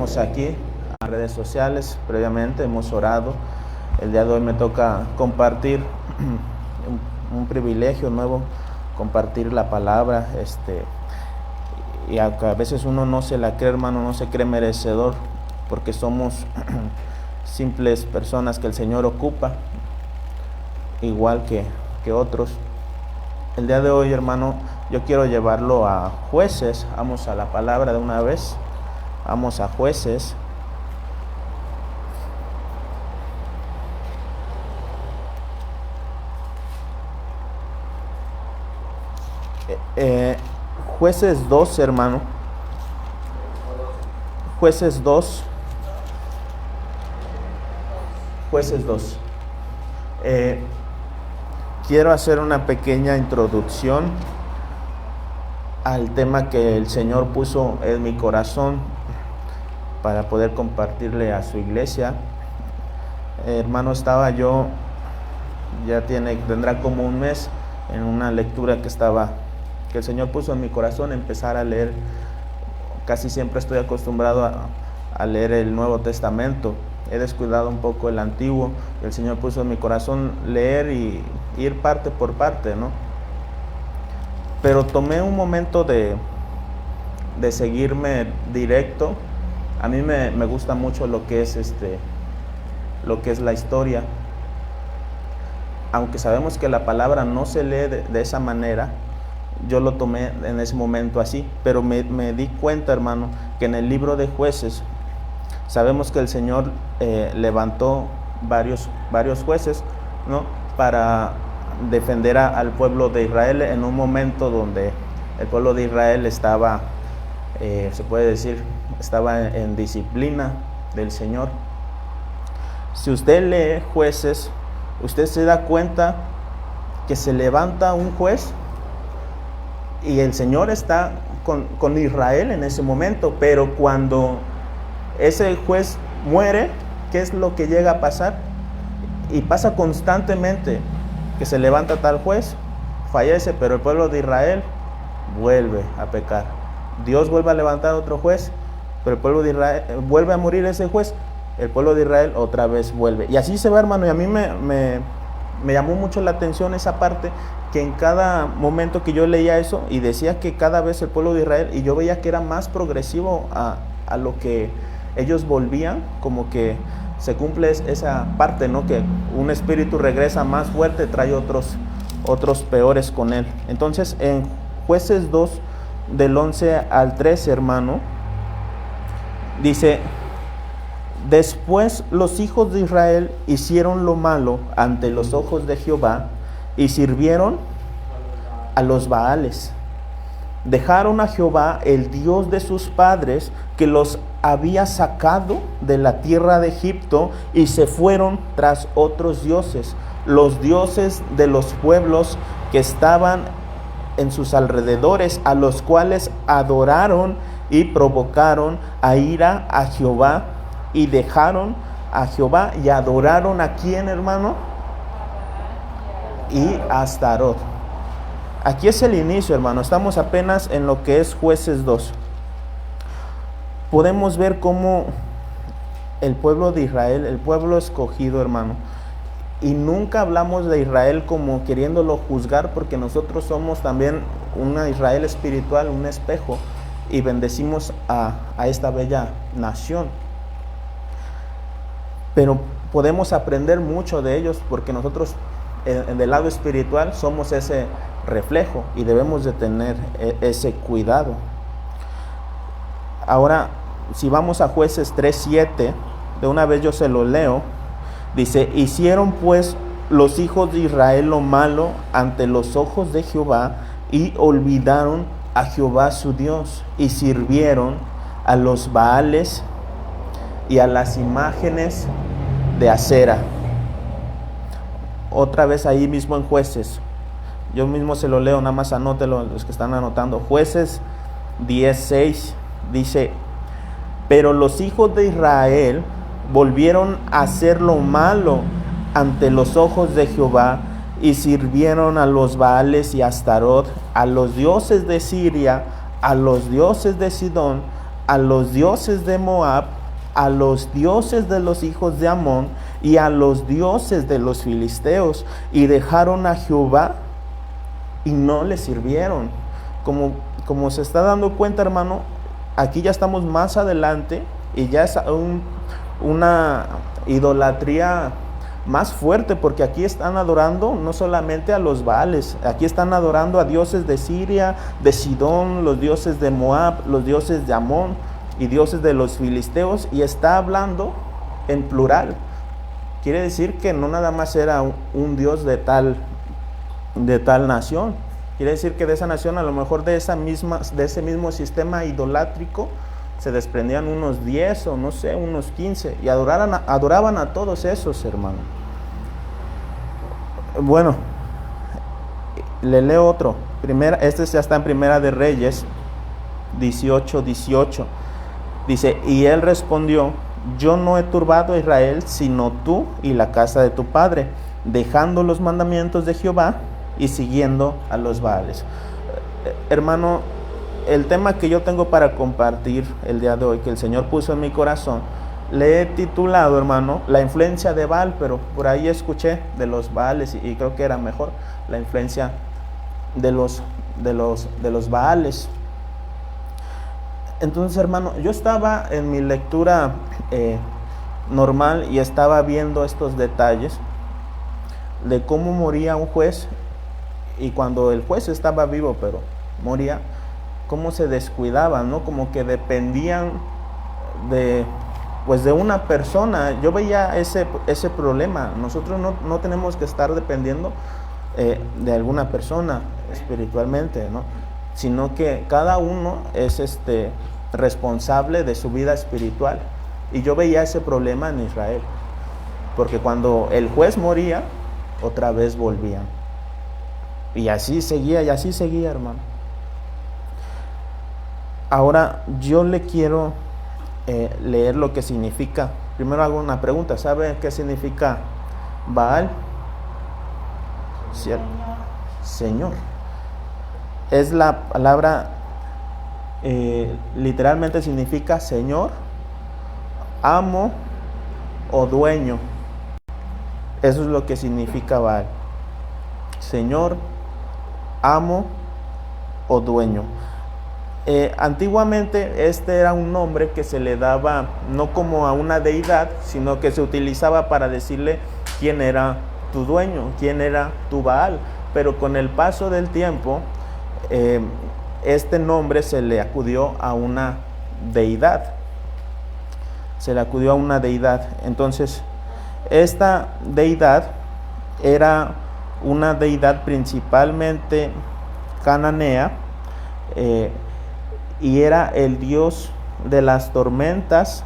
Aquí en redes sociales, previamente hemos orado. El día de hoy me toca compartir un privilegio nuevo, compartir la palabra, y a veces uno no se la cree, hermano, no se cree merecedor, porque somos simples personas que el Señor ocupa, igual que otros. El día de hoy, hermano, yo quiero llevarlo a Jueces. Vamos a la palabra de una vez. Vamos a Jueces. Jueces 2, hermano. Jueces 2. Jueces 2. Quiero hacer una pequeña introducción al tema que el Señor puso en mi corazón para poder compartirle a su iglesia. Hermano, estaba yo, tendrá como un mes, en una lectura que el Señor puso en mi corazón, empezar a leer. Casi siempre estoy acostumbrado a leer el Nuevo Testamento. He descuidado un poco el Antiguo. El Señor puso en mi corazón leer y ir parte por parte, ¿no? Pero tomé un momento de seguirme directo. A mí me gusta mucho lo que es la historia. Aunque sabemos que la palabra no se lee de esa manera, yo lo tomé en ese momento así. Pero me di cuenta, hermano, que en el libro de Jueces sabemos que el Señor levantó varios jueces, ¿no?, para defender al pueblo de Israel en un momento donde el pueblo de Israel estaba, se puede decir, estaba en disciplina del Señor. Si usted lee Jueces, usted se da cuenta que se levanta un juez y el Señor está con Israel en ese momento, pero cuando ese juez muere, ¿qué es lo que llega a pasar? Y pasa constantemente, que se levanta tal juez, fallece, pero el pueblo de Israel vuelve a pecar. Dios vuelve a levantar otro juez, pero el pueblo de Israel vuelve a morir ese juez, el pueblo de Israel otra vez vuelve. Y así se va, hermano, y a mí me llamó mucho la atención esa parte, que en cada momento que yo leía eso, y decía que cada vez el pueblo de Israel, y yo veía que era más progresivo a lo que ellos volvían, como que se cumple esa parte, ¿no?, que un espíritu regresa más fuerte, trae otros peores con él. Entonces, en Jueces 2, del 11 al 13, hermano, dice: después los hijos de Israel hicieron lo malo ante los ojos de Jehová y sirvieron a los Baales. Dejaron a Jehová, el Dios de sus padres, que los había sacado de la tierra de Egipto, y se fueron tras otros dioses, los dioses de los pueblos que estaban en sus alrededores, a los cuales adoraron y provocaron a ira a Jehová, y dejaron a Jehová y adoraron ¿a quién, hermano? Y a Astarot. Aquí es el inicio, hermano. Estamos apenas en lo que es Jueces 2. Podemos ver cómo el pueblo de Israel, el pueblo escogido, hermano, y nunca hablamos de Israel como queriéndolo juzgar, porque nosotros somos también una Israel espiritual, un espejo, y bendecimos a esta bella nación. Pero podemos aprender mucho de ellos, porque nosotros en el lado espiritual somos ese reflejo y debemos de tener ese cuidado. Ahora, si vamos a Jueces 3:7, de una vez yo se lo leo. Dice: hicieron pues los hijos de Israel lo malo ante los ojos de Jehová, y olvidaron a Jehová su Dios, y sirvieron a los Baales y a las imágenes de acera. Otra vez ahí mismo en Jueces, yo mismo se lo leo, nada más anótelo los que están anotando. Jueces 10:6 dice: pero los hijos de Israel volvieron a hacer lo malo ante los ojos de Jehová, y sirvieron a los Baales y a Astarot, a los dioses de Siria, a los dioses de Sidón, a los dioses de Moab, a los dioses de los hijos de Amón y a los dioses de los filisteos, y dejaron a Jehová y no le sirvieron. Como se está dando cuenta, hermano, aquí ya estamos más adelante y ya es una idolatría más fuerte, porque aquí están adorando no solamente a los Baales, aquí están adorando a dioses de Siria, de Sidón, los dioses de Moab, los dioses de Amón y dioses de los filisteos, y está hablando en plural. Quiere decir que no nada más era un dios de tal nación. Quiere decir que de esa nación, a lo mejor de ese mismo sistema idolátrico, se desprendían unos 10 o no sé, unos 15, y adoraban a todos esos, hermano. Bueno, le leo otro. Este ya está en Primera de Reyes 18:18. Dice: y él respondió: yo no he turbado a Israel, sino tú y la casa de tu padre, dejando los mandamientos de Jehová y siguiendo a los Baales. Hermano, el tema que yo tengo para compartir el día de hoy, que el Señor puso en mi corazón, le he titulado, hermano, la influencia de Baal, pero por ahí escuché de los Baales y creo que era mejor la influencia de los Baales. Entonces, hermano, yo estaba en mi lectura normal y estaba viendo estos detalles de cómo moría un juez, y cuando el juez estaba vivo pero moría, cómo se descuidaban, ¿no? Como que dependían de una persona. Yo veía ese problema. Nosotros no tenemos que estar dependiendo de alguna persona espiritualmente, ¿no? Sino que cada uno es responsable de su vida espiritual. Y yo veía ese problema en Israel, porque cuando el juez moría, otra vez volvían. Y así seguía, hermano. Ahora yo le quiero leer lo que significa. Primero hago una pregunta. ¿Sabe qué significa Baal? ¿Cierto? Señor. Es la palabra, literalmente significa Señor, amo o dueño. Eso es lo que significa Baal. Señor, amo o dueño. Antiguamente este era un nombre que se le daba no como a una deidad, sino que se utilizaba para decirle quién era tu dueño, quién era tu Baal. Pero con el paso del tiempo, este nombre se le acudió a una deidad. Entonces, esta deidad era una deidad principalmente cananea, y era el dios de las tormentas,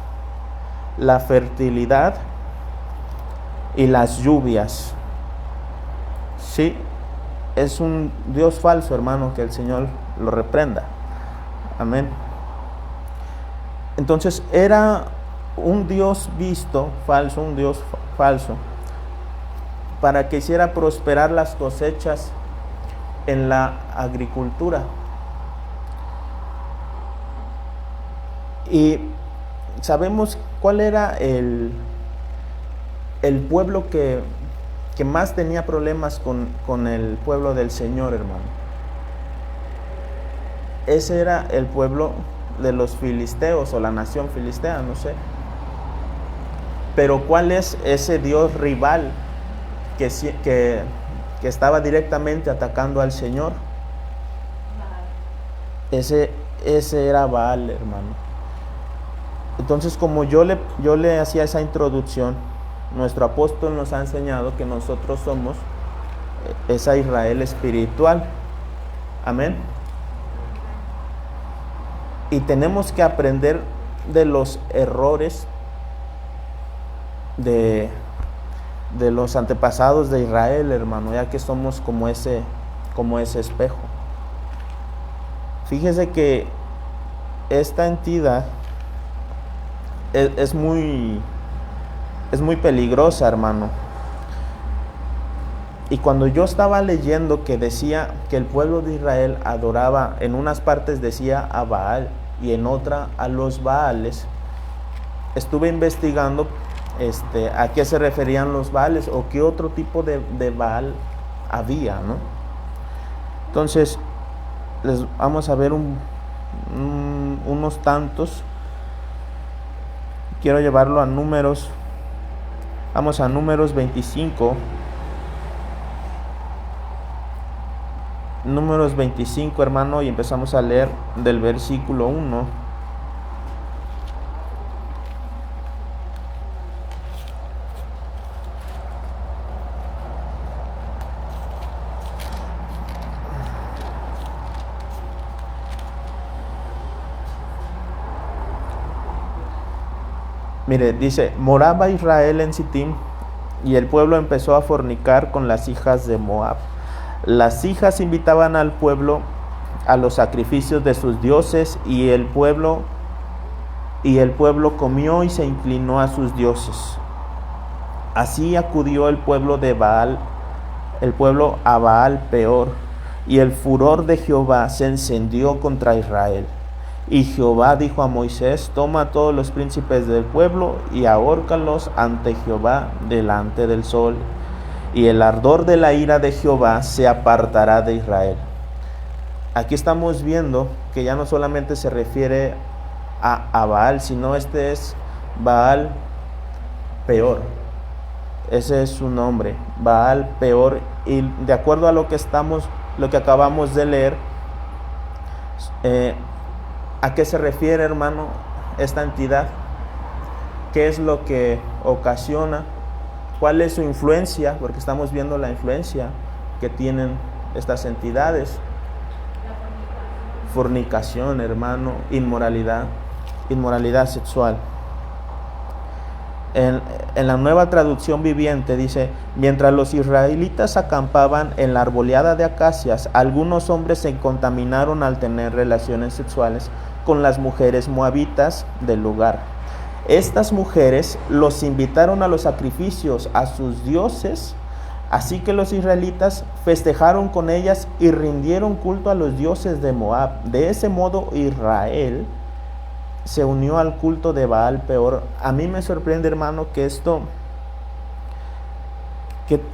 la fertilidad y las lluvias. Sí, es un dios falso, hermano, que el Señor lo reprenda. Amén. Entonces era un dios falso, para que hiciera prosperar las cosechas en la agricultura. Y sabemos cuál era el pueblo que más tenía problemas con el pueblo del Señor, hermano. Ese era el pueblo de los filisteos, o la nación filistea, no sé. Pero ¿cuál es ese dios rival que estaba directamente atacando al Señor? Ese era Baal, hermano. Entonces, como yo le hacía esa introducción, nuestro apóstol nos ha enseñado que nosotros somos esa Israel espiritual. Amén. Y tenemos que aprender de los errores de los antepasados de Israel, hermano, ya que somos como ese espejo. Fíjese que esta entidad es muy peligrosa, hermano. Y cuando yo estaba leyendo que decía que el pueblo de Israel adoraba, en unas partes decía a Baal y en otra a los Baales. Estuve investigando a qué se referían los Baales o qué otro tipo de Baal había, ¿no? Entonces, les vamos a ver unos tantos. Quiero llevarlo a Números. Vamos a Números 25. Números 25, hermano, y empezamos a leer del versículo 1. Mire, dice: moraba Israel en Sittim, y el pueblo empezó a fornicar con las hijas de Moab. Las hijas invitaban al pueblo a los sacrificios de sus dioses, y el pueblo comió y se inclinó a sus dioses. Así acudió el pueblo a Baal Peor, y el furor de Jehová se encendió contra Israel. Y Jehová dijo a Moisés: toma a todos los príncipes del pueblo y ahórcalos ante Jehová delante del sol, y el ardor de la ira de Jehová se apartará de Israel. Aquí estamos viendo que ya no solamente se refiere a Baal, sino este es Baal Peor. Ese es su nombre, Baal Peor. Y de acuerdo a lo que acabamos de leer, ¿a qué se refiere, hermano, esta entidad? ¿Qué es lo que ocasiona? ¿Cuál es su influencia? Porque estamos viendo la influencia que tienen estas entidades. Fornicación, hermano, inmoralidad sexual. En la Nueva Traducción Viviente dice: mientras los israelitas acampaban en la arboleada de acacias, algunos hombres se contaminaron al tener relaciones sexuales con las mujeres moabitas del lugar. Estas mujeres los invitaron a los sacrificios a sus dioses, así que los israelitas festejaron con ellas y rindieron culto a los dioses de Moab. De ese modo Israel se unió al culto de Baal Peor. A mí me sorprende, hermano, que esto,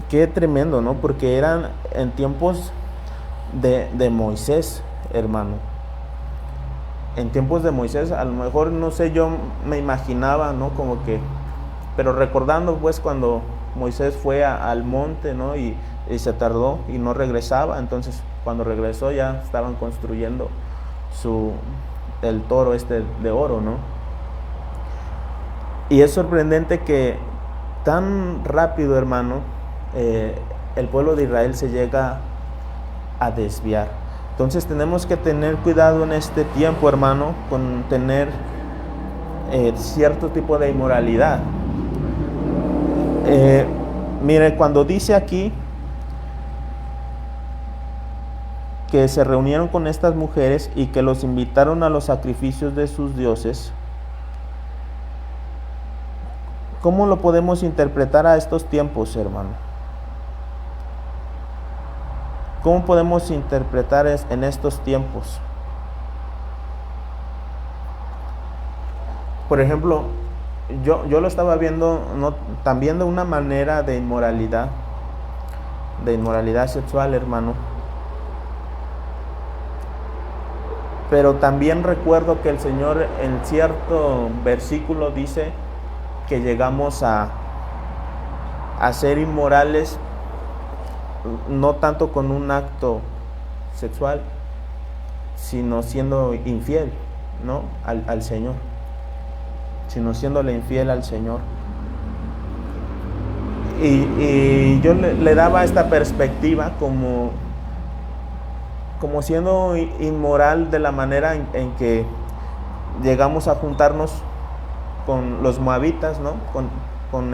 qué tremendo, ¿no? Porque eran en tiempos de Moisés, hermano. En tiempos de Moisés, a lo mejor, no sé, yo me imaginaba, ¿no? Como que, pero recordando pues cuando Moisés fue al monte, ¿no? Y se tardó y no regresaba. Entonces cuando regresó ya estaban construyendo el toro de oro, ¿no? Y es sorprendente que tan rápido, hermano, el pueblo de Israel se llega a desviar. Entonces tenemos que tener cuidado en este tiempo, hermano, con tener cierto tipo de inmoralidad. Mire, cuando dice aquí que se reunieron con estas mujeres y que los invitaron a los sacrificios de sus dioses, ¿cómo lo podemos interpretar a estos tiempos, hermano? ¿Cómo podemos interpretar en estos tiempos? Por ejemplo, yo lo estaba viendo también de una manera de inmoralidad sexual, hermano. Pero también recuerdo que el Señor en cierto versículo dice que llegamos a ser inmorales, no tanto con un acto sexual, sino siendo infiel, ¿no? al Señor, sino siéndole infiel al Señor. Y yo le daba esta perspectiva como siendo inmoral de la manera en que llegamos a juntarnos con los moabitas, ¿no? Con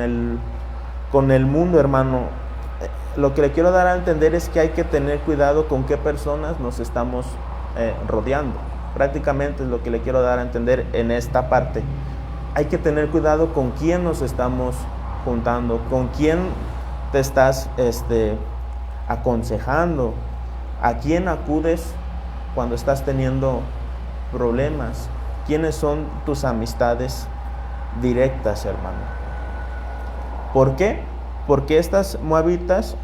el mundo, hermano. Lo que le quiero dar a entender es que hay que tener cuidado con qué personas nos estamos rodeando. Prácticamente es lo que le quiero dar a entender en esta parte. Hay que tener cuidado con quién nos estamos juntando, con quién te estás aconsejando, a quién acudes cuando estás teniendo problemas. quiénes son tus amistades directas, hermano. ¿Por qué? Porque estas moabitas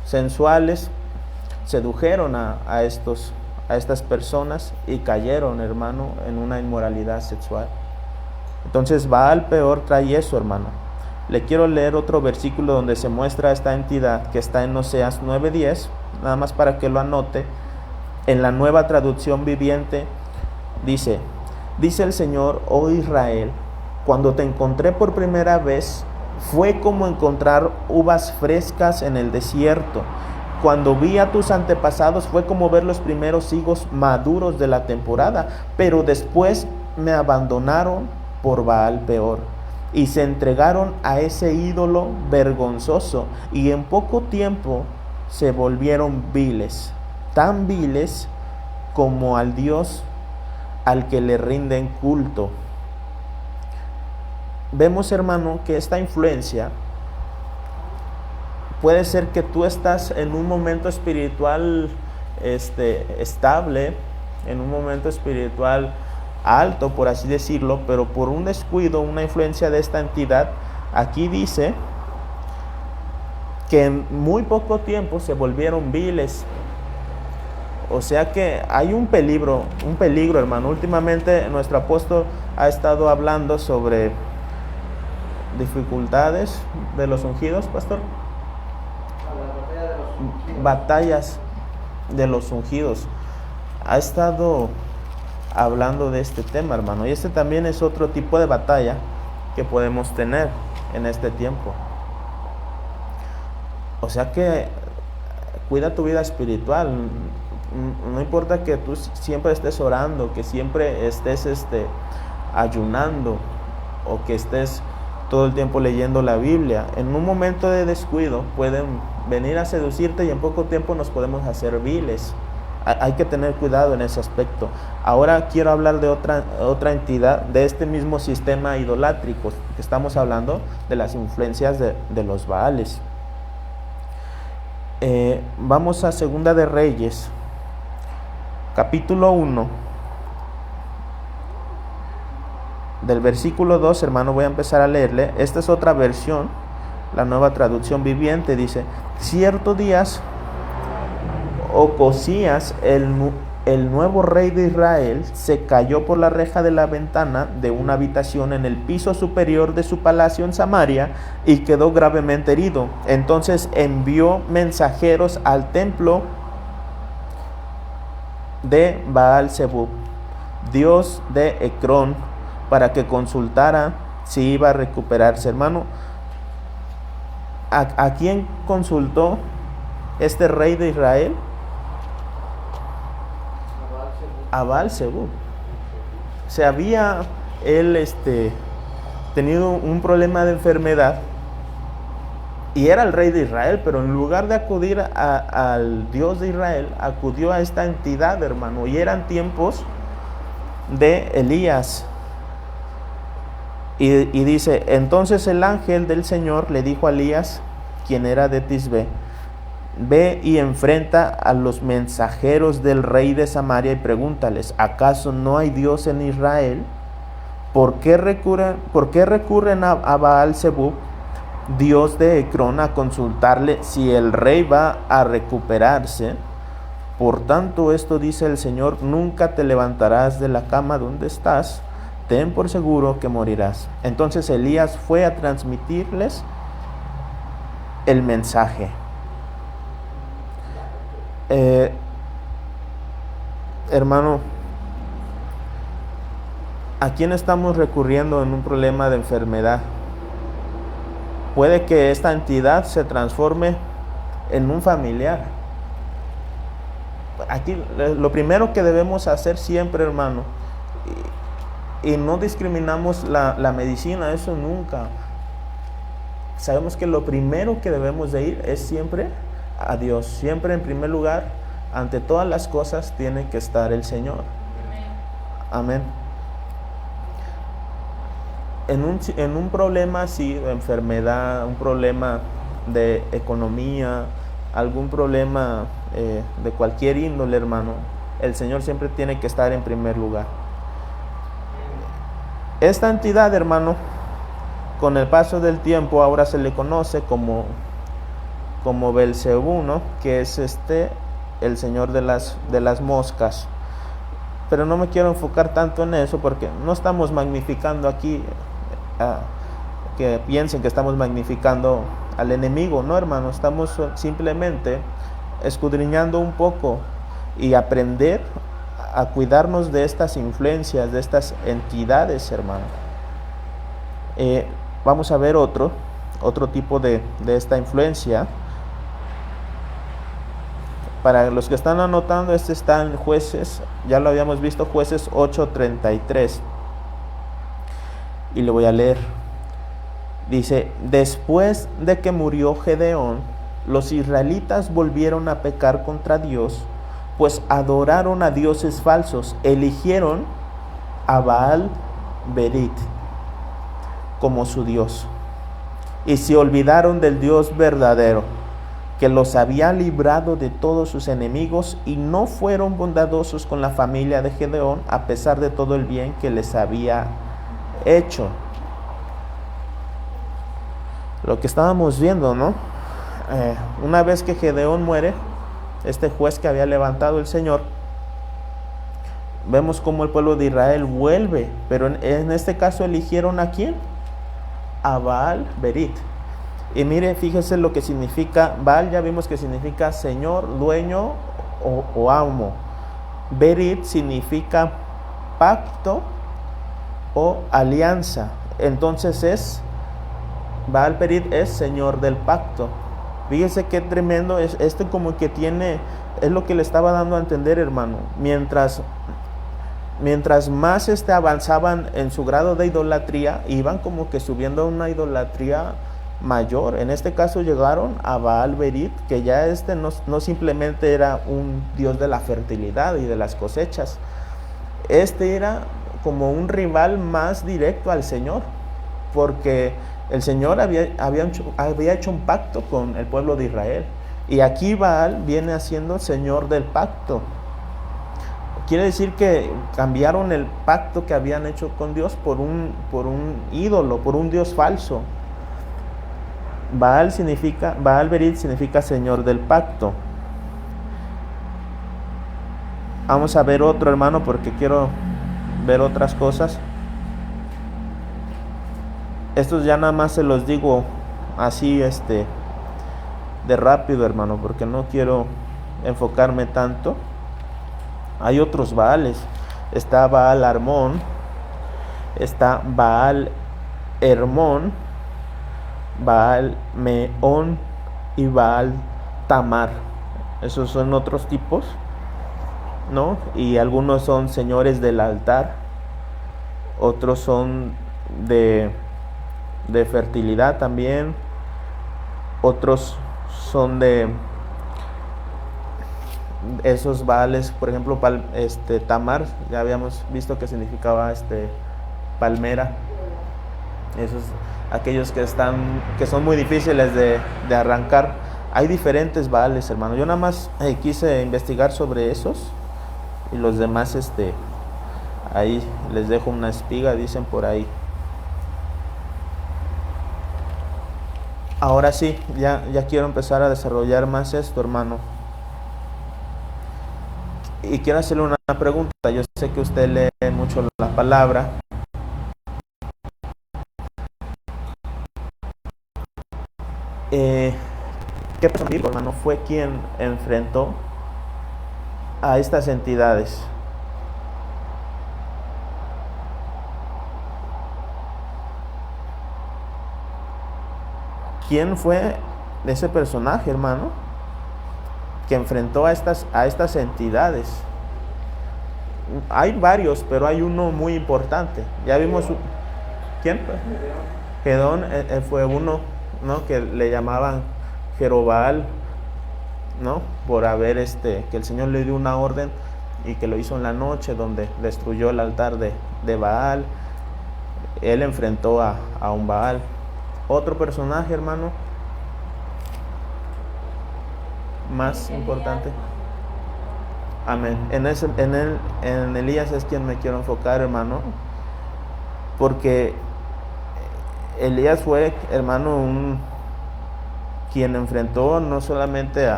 sensuales sedujeron a estas personas y cayeron, hermano, en una inmoralidad sexual. Entonces Baal Peor trae eso, hermano. Le quiero leer otro versículo donde se muestra esta entidad, que está en Oseas 9:10, nada más para que lo anote. En la Nueva Traducción Viviente dice el Señor, oh Israel, cuando te encontré por primera vez, fue como encontrar uvas frescas en el desierto. Cuando vi a tus antepasados, fue como ver los primeros higos maduros de la temporada, pero después me abandonaron por Baal Peor y se entregaron a ese ídolo vergonzoso, y en poco tiempo se volvieron viles, tan viles como al Dios al que le rinden culto. Vemos, hermano, que esta influencia puede ser que tú estás en un momento espiritual estable, en un momento espiritual alto, por así decirlo, pero por un descuido, una influencia de esta entidad, aquí dice que en muy poco tiempo se volvieron viles. O sea que hay un peligro, hermano. Últimamente nuestro apóstol ha estado hablando sobre dificultades de los ungidos, pastor. Batallas de los ungidos. Ha estado hablando de este tema, hermano, y este también es otro tipo de batalla que podemos tener en este tiempo. O sea que cuida tu vida espiritual. No importa que tú siempre estés orando, que siempre estés ayunando, o que estés todo el tiempo leyendo la Biblia. En un momento de descuido pueden venir a seducirte y en poco tiempo nos podemos hacer viles. Hay que tener cuidado en ese aspecto. Ahora quiero hablar de otra entidad de este mismo sistema idolátrico, que estamos hablando de las influencias de los Baales. Vamos a Segunda de Reyes, capítulo 1, del versículo 2, hermano, voy a empezar a leerle. Esta es otra versión, la Nueva Traducción Viviente. Dice: cierto días Ocosías, el nuevo rey de Israel, se cayó por la reja de la ventana de una habitación en el piso superior de su palacio en Samaria y quedó gravemente herido. Entonces envió mensajeros al templo de Baal-Zebub, dios de Ecrón, para que consultara si iba a recuperarse. Hermano, ¿a quién consultó este rey de Israel? A Baal-Zebub. Se había él tenido un problema de enfermedad y era el rey de Israel, pero en lugar de acudir al Dios de Israel, acudió a esta entidad, hermano, y eran tiempos de Elías. Y dice: entonces el ángel del Señor le dijo a Elías, quien era de Tisbe: ve y enfrenta a los mensajeros del rey de Samaria y pregúntales: ¿acaso no hay Dios en Israel? ¿Por qué recurren a Baal-Zebub, dios de Ecrón, a consultarle si el rey va a recuperarse? Por tanto, esto dice el Señor: nunca te levantarás de la cama donde estás, ten por seguro que morirás. Entonces Elías fue a transmitirles el mensaje. Hermano, ¿a quién estamos recurriendo en un problema de enfermedad? Puede que esta entidad se transforme en un familiar. Aquí lo primero que debemos hacer siempre, hermano, y no discriminamos la medicina, eso nunca. Sabemos que lo primero que debemos de ir es siempre a Dios. Siempre en primer lugar, ante todas las cosas, tiene que estar el Señor. Amén. En un problema así, de enfermedad, un problema de economía, algún problema de cualquier índole, hermano, el Señor siempre tiene que estar en primer lugar. Esta entidad, hermano, con el paso del tiempo ahora se le conoce como Belcebú, ¿no? Que es el señor de las moscas. Pero no me quiero enfocar tanto en eso porque no estamos magnificando aquí, que piensen que estamos magnificando al enemigo, no, hermano, estamos simplemente escudriñando un poco y aprender a cuidarnos de estas influencias, de estas entidades, hermano. Vamos a ver otro tipo de esta influencia. Para los que están anotando, está en Jueces, ya lo habíamos visto, Jueces 8:33. Y lo voy a leer. Dice: después de que murió Gedeón, los israelitas volvieron a pecar contra Dios, pues adoraron a dioses falsos, eligieron a Baal Berit como su Dios, y se olvidaron del Dios verdadero, que los había librado de todos sus enemigos, y no fueron bondadosos con la familia de Gedeón, a pesar de todo el bien que les había hecho. Lo que estábamos viendo, ¿no? Una vez que Gedeón muere, este juez que había levantado el Señor, vemos cómo el pueblo de Israel vuelve, pero en este caso eligieron ¿a quién? A Baal Berit. Y mire, fíjese lo que significa Baal. Ya vimos que significa señor, dueño o amo. Berit significa pacto o alianza. Entonces Baal Berit es señor del pacto. Fíjese qué tremendo es como que tiene, es lo que le estaba dando a entender, hermano. Mientras más avanzaban en su grado de idolatría, iban como que subiendo a una idolatría mayor. En este caso llegaron a Baal Berit, que ya no simplemente era un dios de la fertilidad y de las cosechas. Era como un rival más directo al Señor, porque el Señor había hecho un pacto con el pueblo de Israel, y aquí Baal viene haciendo señor del pacto. Quiere decir que cambiaron el pacto que habían hecho con Dios por un ídolo, por un dios falso. Baal Berit significa señor del pacto. Vamos a ver otro, hermano, porque quiero ver otras cosas. Estos ya nada más se los digo así de rápido, hermano, porque no quiero enfocarme tanto. Hay otros Baales. Está Baal Armón, está Baal Hermón, Baal Meón y Baal Tamar. Esos son otros tipos, ¿no? Y algunos son señores del altar, otros son de fertilidad también, otros son de esos Baales, por ejemplo, Tamar, ya habíamos visto que significaba palmera. Esos, aquellos que son muy difíciles de arrancar. Hay diferentes Baales, hermano. Yo nada más quise investigar sobre esos, y los demás ahí les dejo una espiga, dicen por ahí. Ahora sí, ya quiero empezar a desarrollar más esto, hermano. Y quiero hacerle una pregunta. Yo sé que usted lee mucho la palabra. ¿Qué persona, hermano, fue quien enfrentó a estas entidades? ¿Quién fue ese personaje, hermano, que enfrentó a estas entidades? Hay varios, pero hay uno muy importante. Ya vimos. ¿Quién? Gedeón fue uno, ¿no? Que le llamaban Jerobal, ¿no? Por haber que el Señor le dio una orden y que lo hizo en la noche, donde destruyó el altar de Baal. Él enfrentó a un Baal. Otro personaje, hermano, más importante. Amén. En Elías es quien me quiero enfocar, hermano. porque Elías fue, hermano, quien enfrentó no solamente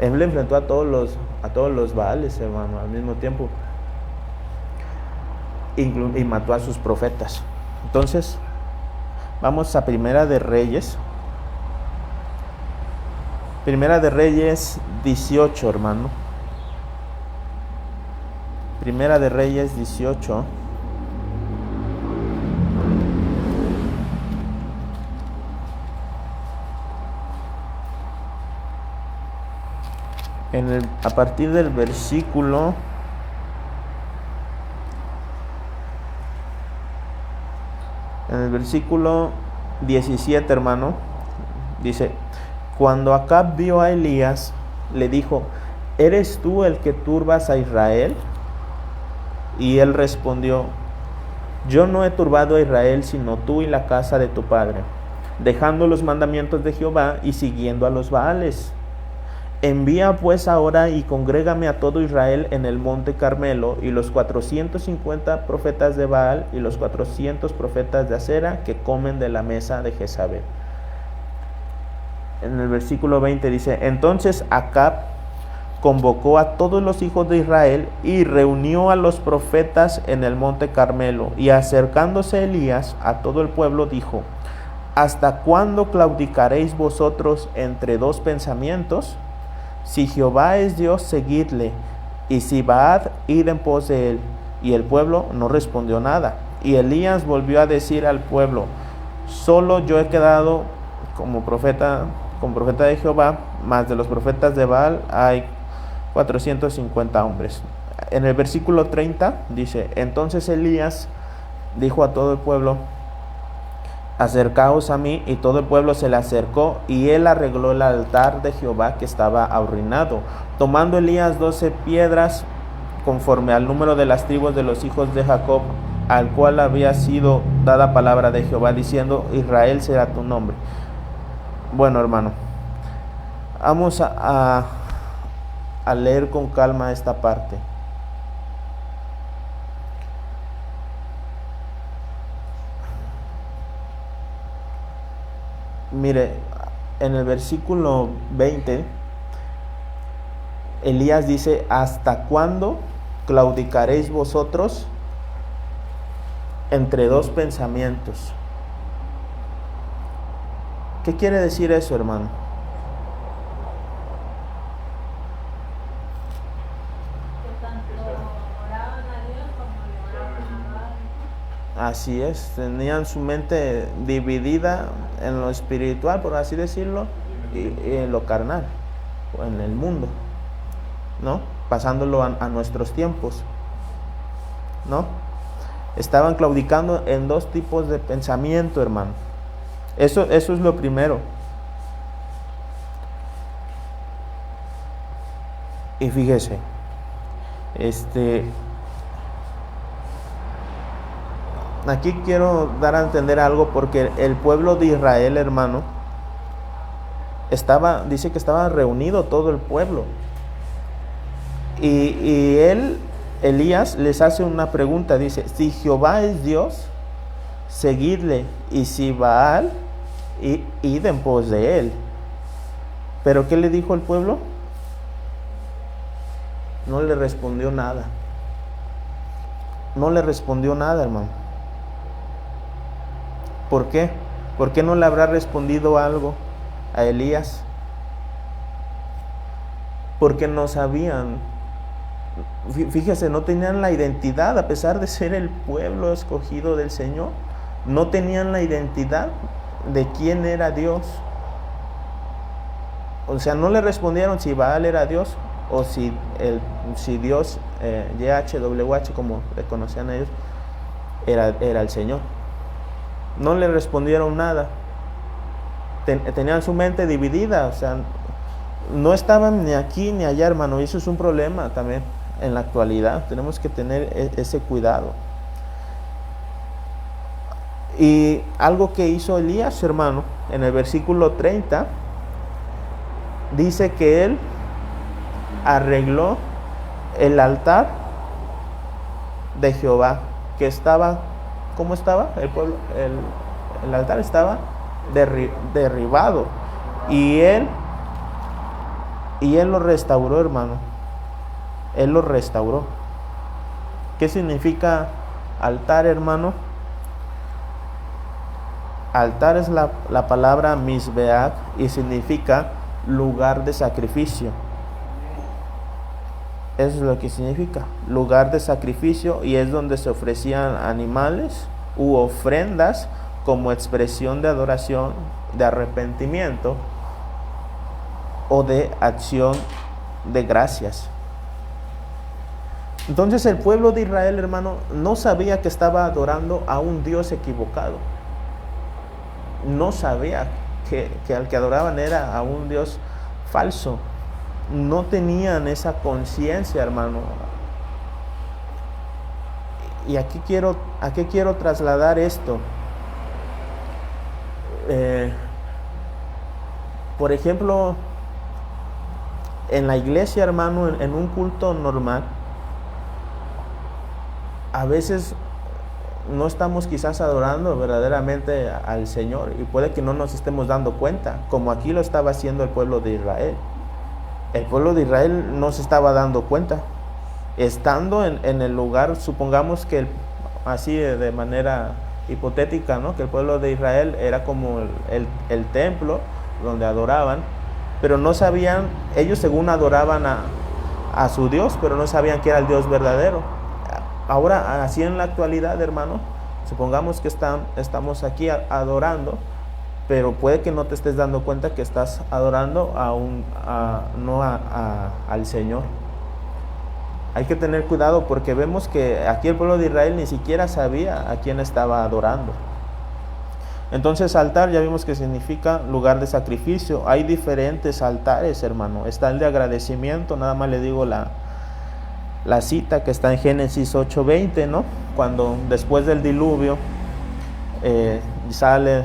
él enfrentó a todos los Baales, hermano, al mismo tiempo, y mató a sus profetas. Entonces, vamos a Primera de Reyes. Primera de Reyes 18, hermano. Primera de Reyes 18. A partir del versículo en el versículo 17, hermano, dice: cuando Acab vio a Elías, le dijo: ¿eres tú el que turbas a Israel? Y él respondió: yo no he turbado a Israel, sino tú y la casa de tu padre, dejando los mandamientos de Jehová y siguiendo a los Baales. Envía pues ahora y congrégame a todo Israel en el monte Carmelo, y los 450 profetas de Baal y los 400 profetas de Acera que comen de la mesa de Jezabel. En el versículo 20 dice: entonces Acab convocó a todos los hijos de Israel y reunió a los profetas en el monte Carmelo, y acercándose Elías a todo el pueblo dijo: ¿hasta cuándo claudicaréis vosotros entre dos pensamientos? Si Jehová es Dios, seguidle, y si Baal, id en pos de él. Y el pueblo no respondió nada. Y Elías volvió a decir al pueblo: solo yo he quedado como profeta de Jehová, mas de los profetas de Baal hay 450 hombres. En el versículo 30 dice: entonces Elías dijo a todo el pueblo: acercaos a mí. Y todo el pueblo se le acercó, y él arregló el altar de Jehová que estaba arruinado, tomando Elías 12 piedras conforme al número de las tribus de los hijos de Jacob, al cual había sido dada palabra de Jehová, diciendo: Israel será tu nombre. Bueno, hermano, vamos a leer con calma esta parte. Mire, en el versículo 20, Elías dice: ¿hasta cuándo claudicaréis vosotros entre dos pensamientos? ¿Qué quiere decir eso, hermano? Así es, tenían su mente dividida en lo espiritual, por así decirlo, y en lo carnal, o en el mundo, ¿no? Pasándolo a nuestros tiempos, ¿no? Estaban claudicando en dos tipos de pensamiento, hermano. Eso es lo primero. Y fíjese, aquí quiero dar a entender algo, porque el pueblo de Israel, hermano, dice que estaba reunido todo el pueblo. Y Elías les hace una pregunta, dice: si Jehová es Dios, seguidle, y si Baal, id en pos de él. ¿Pero qué le dijo el pueblo? No le respondió nada. No le respondió nada, hermano. ¿Por qué? ¿Por qué no le habrá respondido algo a Elías? Porque no sabían. Fíjese, no tenían la identidad, a pesar de ser el pueblo escogido del Señor. No tenían la identidad de quién era Dios. O sea, no le respondieron si Baal era Dios o si Dios, YHWH, como le conocían ellos, era el Señor. No le respondieron nada. Tenían su mente dividida, o sea, no estaban ni aquí ni allá, hermano. Y eso es un problema también en la actualidad. Tenemos que tener ese cuidado. Y algo que hizo Elías, hermano, en el versículo 30, dice que él arregló el altar de Jehová que estaba, ¿cómo estaba? El pueblo, el altar estaba derribado. Y él lo restauró, hermano. Él lo restauró. ¿Qué significa altar, hermano? Altar es la palabra misbeach y significa lugar de sacrificio. Eso es lo que significa, lugar de sacrificio, y es donde se ofrecían animales u ofrendas como expresión de adoración, de arrepentimiento o de acción de gracias. Entonces el pueblo de Israel, hermano, no sabía que estaba adorando a un Dios equivocado. No sabía que al que adoraban era a un Dios falso. No tenían esa conciencia, hermano. ¿Y a qué quiero trasladar esto? Por ejemplo, en la iglesia, hermano, en un culto normal, a veces no estamos quizás adorando verdaderamente al Señor, y puede que no nos estemos dando cuenta, como aquí lo estaba haciendo el pueblo de Israel. El pueblo de Israel no se estaba dando cuenta. Estando en el lugar, supongamos que así de manera hipotética, ¿no? Que el pueblo de Israel era como el templo donde adoraban, pero no sabían, ellos según adoraban a su Dios, pero no sabían que era el Dios verdadero. Ahora, así en la actualidad, hermano, supongamos que estamos aquí adorando, pero puede que no te estés dando cuenta que estás adorando al Señor. Hay que tener cuidado, porque vemos que aquí el pueblo de Israel ni siquiera sabía a quién estaba adorando. Entonces, altar ya vimos que significa lugar de sacrificio. Hay diferentes altares, hermano. Está el de agradecimiento, nada más le digo la cita que está en Génesis 8:20, ¿no? Cuando después del diluvio sale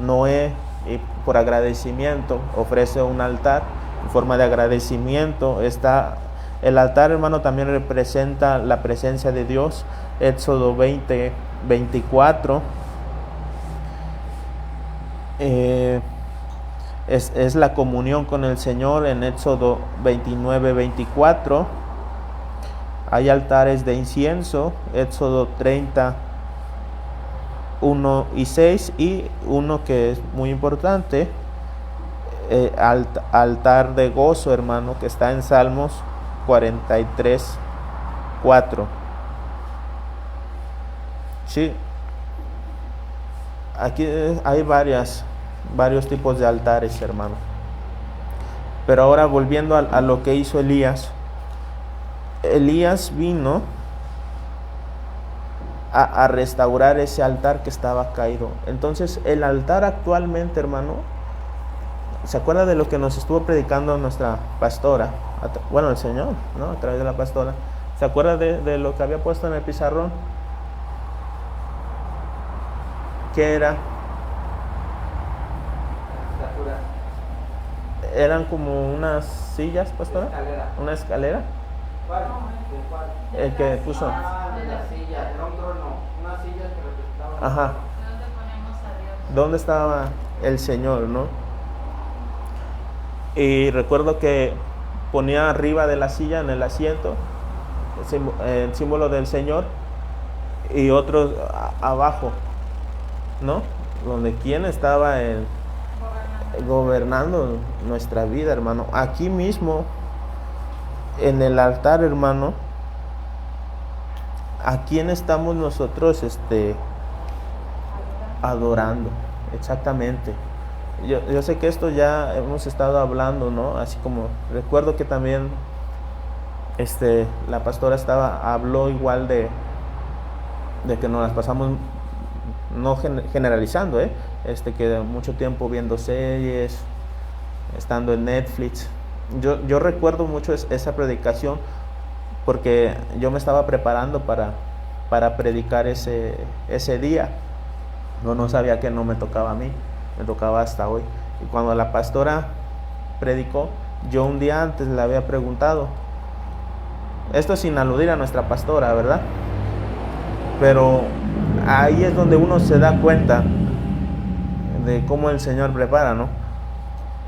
Noé y por agradecimiento ofrece un altar en forma de agradecimiento. El altar, hermano, también representa la presencia de Dios. Éxodo 20:24 es la comunión con el Señor. En Éxodo 29:24 hay altares de incienso. Éxodo 30:1-6, y uno que es muy importante, altar de gozo, hermano, que está en Salmos 43:4. Sí, aquí hay varios tipos de altares, hermano. Pero ahora volviendo a lo que hizo Elías. Elías vino a restaurar ese altar que estaba caído. Entonces, el altar actualmente, hermano, ¿se acuerda de lo que nos estuvo predicando nuestra pastora? Bueno, el Señor, ¿no? A través de la pastora. ¿Se acuerda de lo que había puesto en el pizarrón? ¿Qué era? Eran como unas sillas, pastora. Una escalera. ¿Cuál? El que puso. De la silla, era un trono, una silla que representaba. Ajá. ¿Dónde ponemos a Dios? ¿Dónde estaba el Señor, no? Y recuerdo que ponía arriba de la silla, en el asiento, el símbolo del Señor, y otros abajo, ¿no? Donde quién estaba gobernando nuestra vida, hermano. Aquí mismo, en el altar, hermano, ¿a quién estamos nosotros adorando? Exactamente. Yo sé que esto ya hemos estado hablando, ¿no? Así como recuerdo que también la pastora habló igual de que nos las pasamos, no generalizando, que mucho tiempo viendo series, estando en Netflix. Yo recuerdo mucho esa predicación, porque yo me estaba preparando para predicar ese día. No sabía que no me tocaba a mí, me tocaba hasta hoy. Y cuando la pastora predicó, yo un día antes le había preguntado, esto sin aludir a nuestra pastora, ¿verdad? Pero ahí es donde uno se da cuenta de cómo el Señor prepara, ¿no?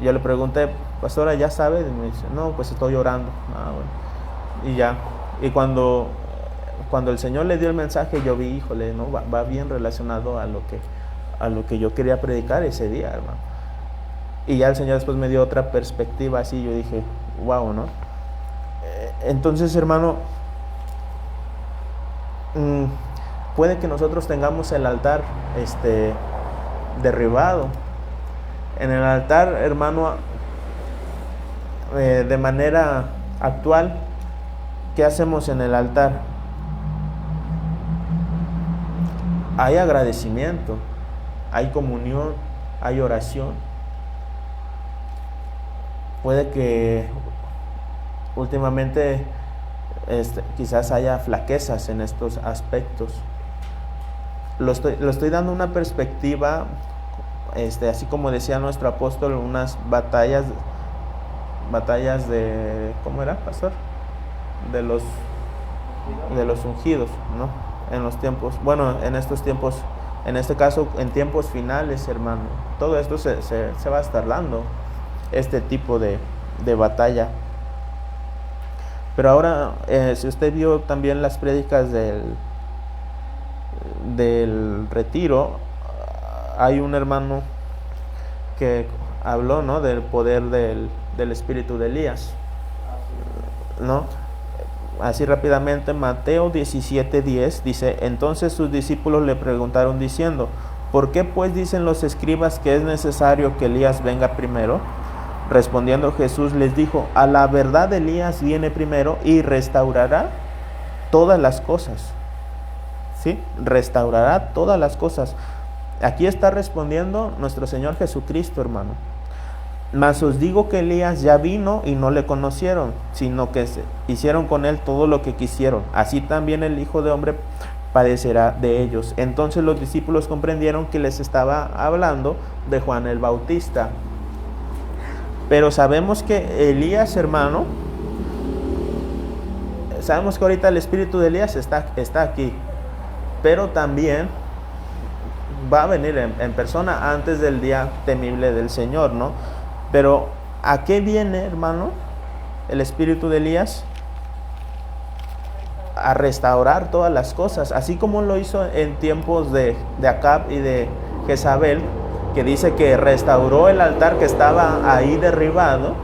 Yo le pregunté, pastora, ¿ya sabe? Y me dice, no, pues estoy orando. Ah, bueno. Y ya. Y cuando el Señor le dio el mensaje, yo vi, híjole, ¿no? Va bien relacionado a lo que yo quería predicar ese día, hermano. Y ya el Señor después me dio otra perspectiva así, yo dije, wow, ¿no? Entonces, hermano, puede que nosotros tengamos el altar derribado. En el altar, hermano, de manera actual, ¿qué hacemos en el altar? Hay agradecimiento, hay comunión, hay oración. Puede que últimamente quizás haya flaquezas en estos aspectos. Lo estoy dando una perspectiva, así como decía nuestro apóstol, unas batallas de, ¿cómo era, pastor? De los ungidos, ¿no? En los tiempos, bueno, en estos tiempos, en este caso, en tiempos finales, hermano. Todo esto se va a estar dando, este tipo de batalla. Pero ahora, si usted vio también las prédicas del retiro, hay un hermano que habló, ¿no?, del poder del espíritu de Elías, ¿no? Así rápidamente, Mateo 17:10 dice, entonces sus discípulos le preguntaron diciendo, ¿por qué pues dicen los escribas que es necesario que Elías venga primero? Respondiendo Jesús les dijo, a la verdad Elías viene primero y restaurará todas las cosas. ¿Sí? Restaurará todas las cosas. Aquí está respondiendo nuestro Señor Jesucristo, hermano. Mas os digo que Elías ya vino y no le conocieron, sino que hicieron con él todo lo que quisieron. Así también el Hijo de Hombre padecerá de ellos. Entonces los discípulos comprendieron que les estaba hablando de Juan el Bautista. Pero sabemos que Elías, hermano, sabemos que ahorita el espíritu de Elías está aquí, pero también va a venir en persona antes del día temible del Señor, ¿no? Pero ¿a qué viene, hermano, el espíritu de Elías? A restaurar todas las cosas, así como lo hizo en tiempos de Acab y de Jezabel, que dice que restauró el altar que estaba ahí derribado.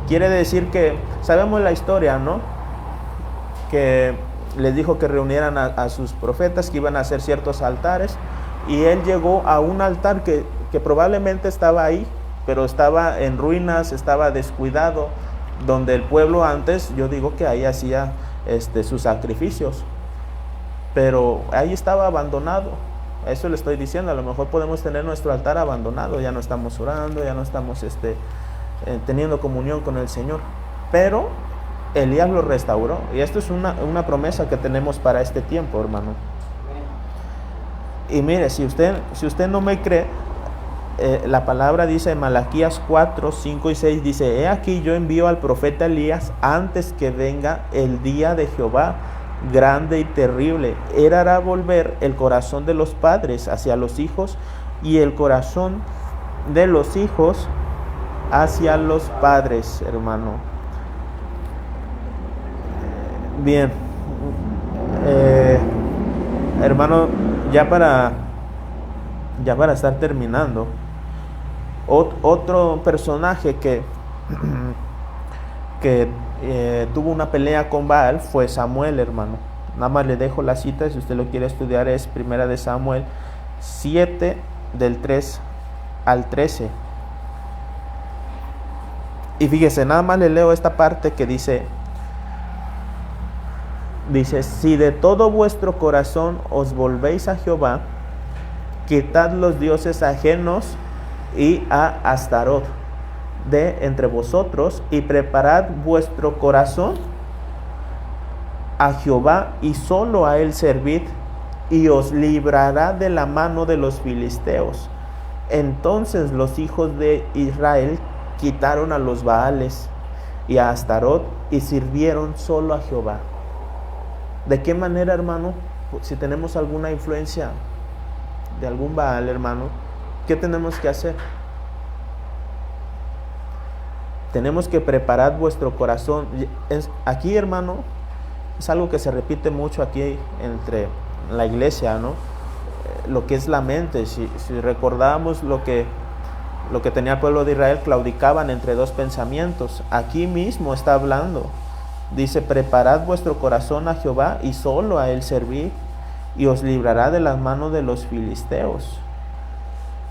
Quiere decir que, sabemos la historia, ¿no? Que les dijo que reunieran a sus profetas, que iban a hacer ciertos altares, y él llegó a un altar que probablemente estaba ahí, pero estaba en ruinas, estaba descuidado, donde el pueblo antes, yo digo que ahí hacía sus sacrificios, pero ahí estaba abandonado. Eso le estoy diciendo, a lo mejor podemos tener nuestro altar abandonado, ya no estamos orando, ya no estamos teniendo comunión con el Señor, pero Elías lo restauró, y esto es una promesa que tenemos para este tiempo, hermano. Y mire, si usted no me cree, la palabra dice en Malaquías 4, 5 y 6, dice, he aquí yo envío al profeta Elías antes que venga el día de Jehová, grande y terrible. Él hará volver el corazón de los padres hacia los hijos y el corazón de los hijos hacia los padres, hermano. Bien, hermano, ya para estar terminando, otro personaje que tuvo una pelea con Baal fue Samuel, hermano. Nada más le dejo la cita, si usted lo quiere estudiar, es Primera de Samuel 7, del 3 al 13. Y fíjese, nada más le leo esta parte que dice, si de todo vuestro corazón os volvéis a Jehová, quitad los dioses ajenos y a Astarot de entre vosotros, y preparad vuestro corazón a Jehová, y solo a él servid, y os librará de la mano de los filisteos. Entonces los hijos de Israel quitaron a los Baales y a Astarot, y sirvieron solo a Jehová. ¿De qué manera, hermano? si tenemos alguna influencia de algún Baal, hermano, ¿qué tenemos que hacer? Tenemos que preparar vuestro corazón. Aquí, hermano, es algo que se repite mucho aquí entre la iglesia, ¿no? Lo que es la mente. Si recordamos lo que tenía el pueblo de Israel, claudicaban entre dos pensamientos. Aquí mismo está hablando. Dice, preparad vuestro corazón a Jehová y solo a él servid, y os librará de las manos de los filisteos.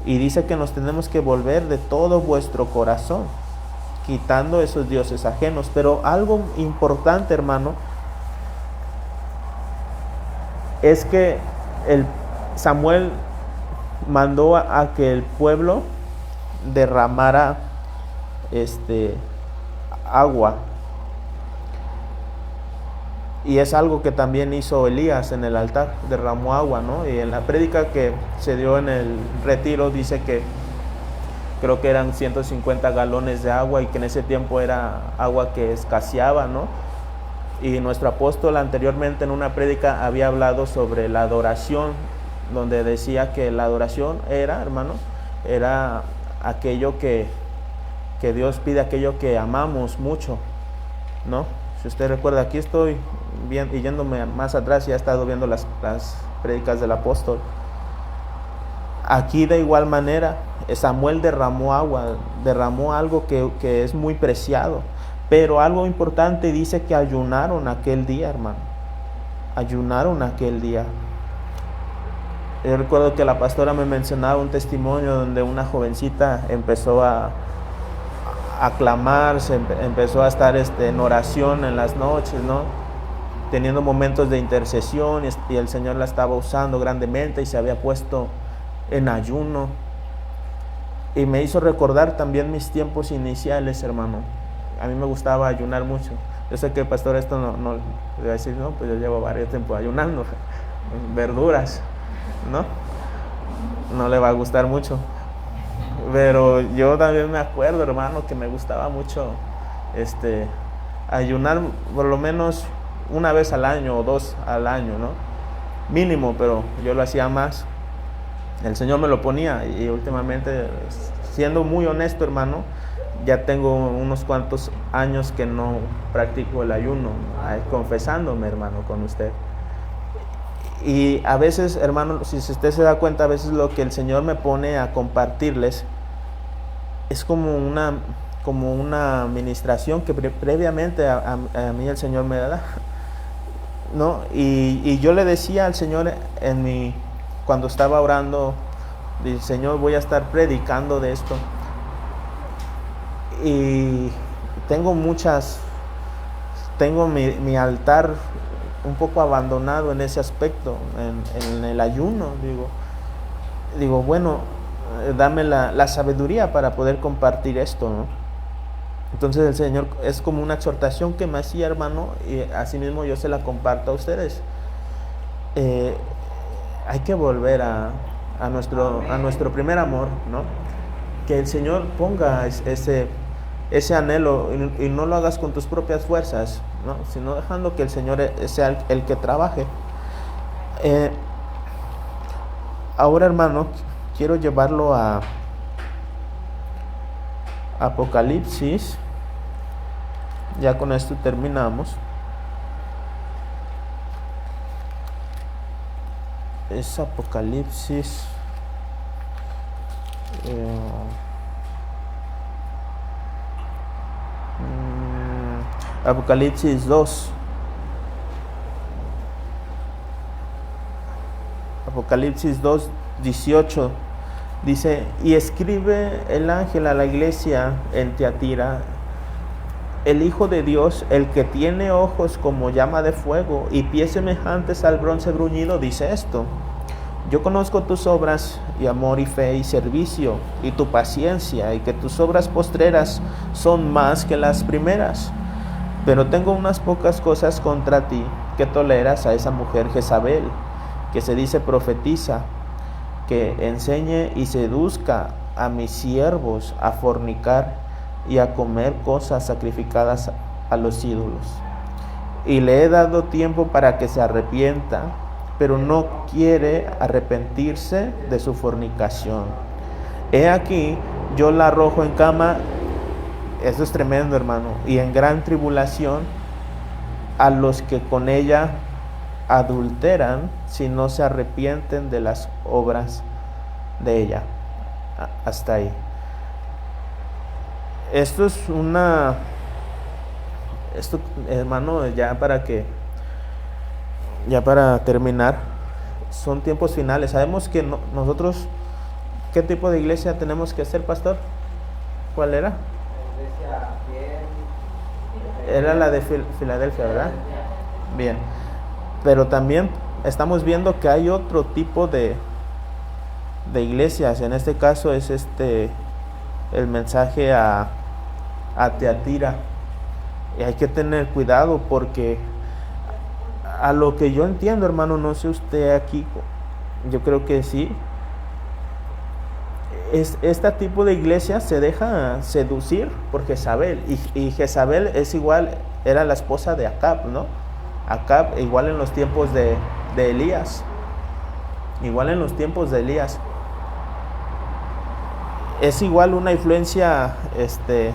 Y dice que nos tenemos que volver de todo vuestro corazón, quitando esos dioses ajenos. Pero algo importante, hermano, es que Samuel mandó a que el pueblo derramara agua. Y es algo que también hizo Elías en el altar, derramó agua, ¿no? Y en la prédica que se dio en el retiro dice que creo que eran 150 galones de agua, y que en ese tiempo era agua que escaseaba, ¿no? Y nuestro apóstol anteriormente en una prédica había hablado sobre la adoración, donde decía que la adoración era, hermano, era aquello que Dios pide, aquello que amamos mucho, ¿no? Si usted recuerda, aquí estoy bien, y yéndome más atrás, ya he estado viendo las prédicas del apóstol. Aquí de igual manera, Samuel derramó agua, derramó algo que es muy preciado. Pero algo importante, dice que ayunaron aquel día, hermano. Ayunaron aquel día. Yo recuerdo que la pastora me mencionaba un testimonio donde una jovencita empezó a clamar, empezó a estar en oración en las noches, ¿no? Teniendo momentos de intercesión, y el Señor la estaba usando grandemente, y se había puesto en ayuno. Y me hizo recordar también mis tiempos iniciales, hermano. A mí me gustaba ayunar mucho. Yo sé que el pastor esto no le va a decir, no, pues yo llevo varios tiempos ayunando, verduras, ¿no? No le va a gustar mucho. Pero yo también me acuerdo, hermano, que me gustaba mucho ayunar por lo menos una vez al año o dos al año, ¿no? Mínimo, pero yo lo hacía más. El Señor me lo ponía, y últimamente, siendo muy honesto, hermano, ya tengo unos cuantos años que no practico el ayuno, confesándome, hermano, con usted. Y a veces, hermano, si usted se da cuenta, a veces lo que el Señor me pone a compartirles es como una administración que previamente a mí el Señor me da, ¿no? Y yo le decía al Señor cuando estaba orando, dije, Señor, voy a estar predicando de esto. Y tengo mi altar un poco abandonado en ese aspecto, en el ayuno. Digo, bueno, dame la sabiduría para poder compartir esto, ¿no? Entonces el Señor es como una exhortación que me hacía, hermano, y así mismo yo se la comparto a ustedes. Hay que volver a nuestro primer amor, ¿no? Que el Señor ponga ese anhelo, y no lo hagas con tus propias fuerzas, ¿no? Sino dejando que el Señor sea el que trabaje. Ahora, hermano, quiero llevarlo a Apocalipsis. Ya con esto terminamos. Es Apocalipsis Apocalipsis 2. Apocalipsis 2, 18. Dice, y escribe el ángel a la iglesia en Tiatira, el Hijo de Dios, el que tiene ojos como llama de fuego y pies semejantes al bronce bruñido, dice esto: yo conozco tus obras y amor y fe y servicio y tu paciencia, y que tus obras postreras son más que las primeras. Pero tengo unas pocas cosas contra ti, que toleras a esa mujer Jezabel, que se dice profetiza, que enseñe y seduzca a mis siervos a fornicar y a comer cosas sacrificadas a los ídolos. Y le he dado tiempo para que se arrepienta. pero no quiere arrepentirse de su fornicación. He aquí, yo la arrojo en cama, eso es tremendo, hermano, y en gran tribulación a los que con ella adulteran si no se arrepienten de las obras de ella. Hasta ahí. Esto, hermano, ya para terminar, son tiempos finales. Sabemos que nosotros, ¿qué tipo de iglesia tenemos que hacer, pastor? ¿Cuál era? Iglesia fiel. Era la de Filadelfia, ¿verdad? Bien. Pero también estamos viendo que hay otro tipo de iglesias. En este caso es el mensaje a Tiatira. Y hay que tener cuidado porque a lo que yo entiendo, hermano, no sé usted aquí, yo creo que sí, este tipo de iglesia se deja seducir por Jezabel, y Jezabel es igual, era la esposa de Acab, ¿no? Acab igual en los tiempos de Elías, es igual una influencia de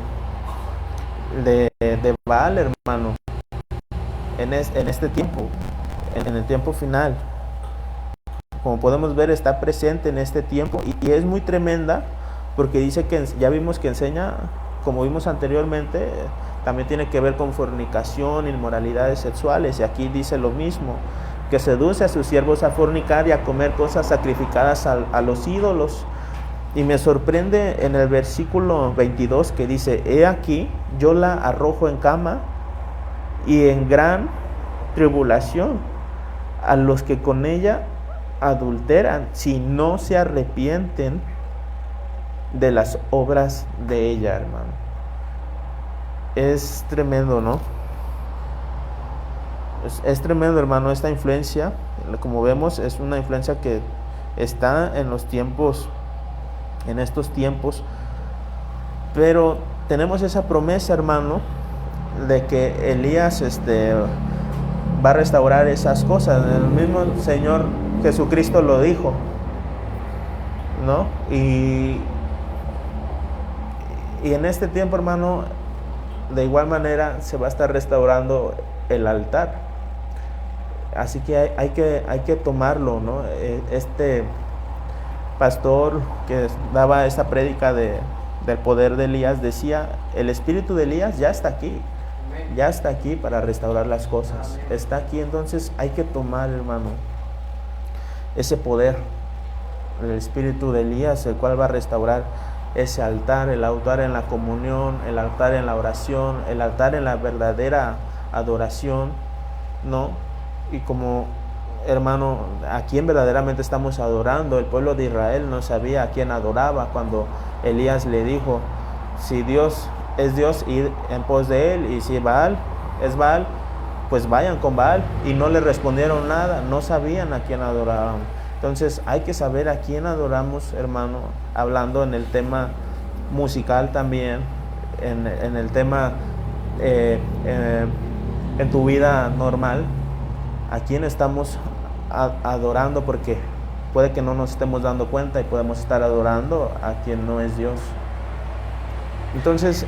Baal, hermano, en este tiempo, en el tiempo final. Como podemos ver, está presente en este tiempo, y es muy tremenda porque dice que ya vimos que enseña, como vimos anteriormente, también tiene que ver con fornicación, inmoralidades sexuales, y aquí dice lo mismo, que seduce a sus siervos a fornicar y a comer cosas sacrificadas a los ídolos. Y me sorprende en el versículo 22 que dice: he aquí, yo la arrojo en cama y en gran tribulación a los que con ella adulteran, si no se arrepienten de las obras de ella, hermano. Es tremendo, ¿no? Es tremendo, hermano, esta influencia. Como vemos, es una influencia que está en los tiempos, en estos tiempos, pero tenemos esa promesa, hermano, de que Elías va a restaurar esas cosas. El mismo Señor Jesucristo lo dijo, ¿no? Y en este tiempo, hermano, de igual manera se va a estar restaurando el altar. Así que hay que tomarlo, ¿no? Este pastor que daba esta prédica del poder de Elías decía: el espíritu de Elías ya está aquí. Ya está aquí para restaurar las cosas. Está aquí, entonces hay que tomar, hermano, ese poder, el espíritu de Elías, el cual va a restaurar ese altar, el altar en la comunión, el altar en la oración, el altar en la verdadera adoración, ¿no? Y como, hermano, ¿a quién verdaderamente estamos adorando? El pueblo de Israel no sabía a quién adoraba cuando Elías le dijo: si Dios es Dios, id en pos de él, y si Baal es Baal, pues vayan con Baal. Y no le respondieron nada, no sabían a quién adoraban. Entonces hay que saber a quién adoramos, hermano, hablando en el tema musical también, en el tema en tu vida normal, a quién estamos adorando, porque puede que no nos estemos dando cuenta y podemos estar adorando a quien no es Dios. Entonces,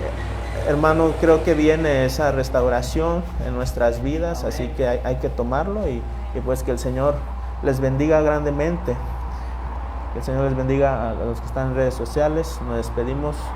hermano, creo que viene esa restauración en nuestras vidas, así que hay que tomarlo, y pues que el Señor les bendiga grandemente. Que el Señor les bendiga a los que están en redes sociales. Nos despedimos.